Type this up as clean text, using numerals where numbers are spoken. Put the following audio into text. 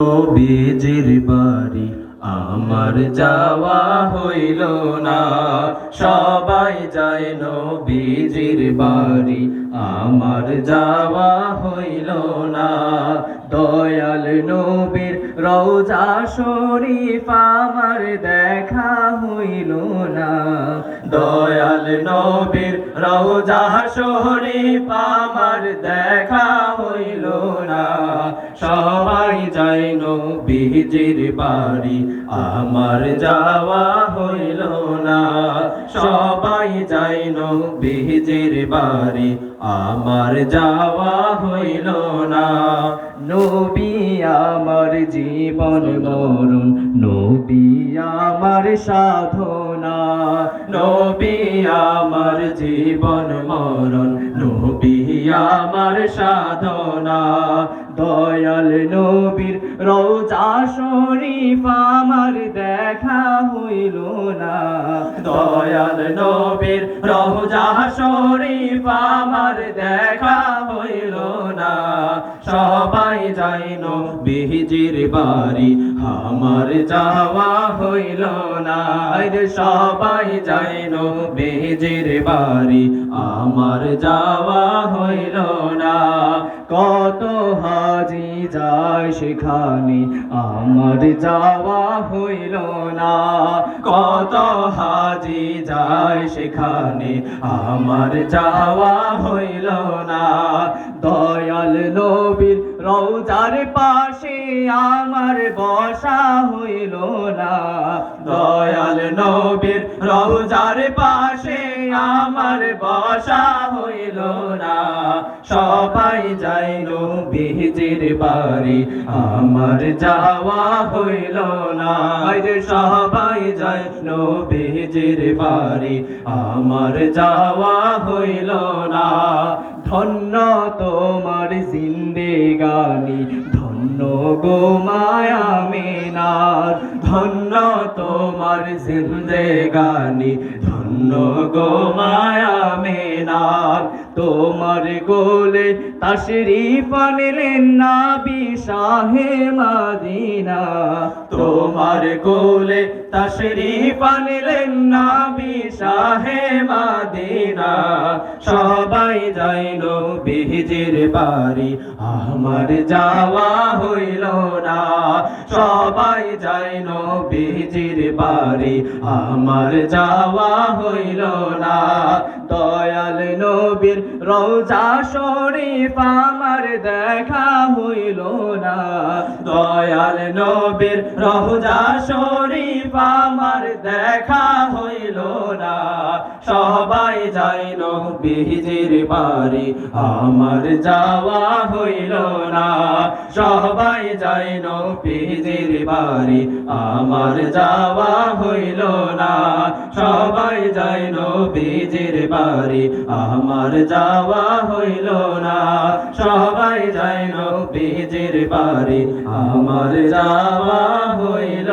নবীজির বাড়ি আমার যাওয়া হইল না। সবাই যায় নবীজির বাড়ি আমার যাওয়া হইল না। দয়াল নবীর রওজা শরীফ আমার দেখা হইল না। দয়াল নবীর রওজা শরীফ আমার দেখা হইল না। সবাই যায় নবীজির বাড়ি আমার যাওয়া হইল না। সবাই যায় নবীজির বাড়ি আমার যাওয়া হইল না। নবী আমার জীবন মরণ, নবী আমার সাধনা। নবী আমার জীবন মরণ, নবী আমার সাধনা। দয়াল নবীর রওজা শরীফ আমার দেখা হইল না। দয়াল নবীর রওজা শরীফ আমার দেখা হইল না। সবাই যায় নবীজির বাড়ি আমার যাওয়া হইল না। সবাই যায় নবীজির বাড়ি আমার যাওয়া হইল না। কত হাজি যায় সেখানে আমার যাওয়া হইল না। কত হাজি যায় সেখানে আমার যাওয়া হইল না। দয়াল নবীর রওজার পাশে আমার বসা হইল না। দয়াল নবীর রওজার পাশে আমার বসা হইল না। সবাই যায় নবীজির বাড়ি আমার যাওয়া হইল না। সবাই যায় নবীজির বাড়ি আমার যাওয়া হইল না। ধন্য তোমার জিন্দেগানি, ধন্য গো মায়া মিনার। ধন্য তোমার জিন্দেগানি, ধন্য গো মায়া মিনার। তোমার গোলে তাশরীফ আনলেন নবী শাহে মদিনা। তোমার গোলে তাশরীফ আনলেন নবী শাহে মদিনা। সবাই যায় নবীজির বাড়ি আমার যাওয়া হইল না। সবাই যায় নবীজির বাড়ি আমার যাওয়া হইল না। দয়াল নবীর রওজা শরীফ আমার দেখা হইল না। দয়াল নবীর রওজা শরীফ আমার দেখা হইল না। সবাই যায় নবীজির বাড়ি আমার যাওয়া হইল না। সবাই যায় নবীজির বাড়ি আমার যাওয়া হইল না। সবাই যায় নবীজির বাড়ি আমার যাওয়া হইল না। সবাই যায় নবীজির বাড়ি আমার যাওয়া হইল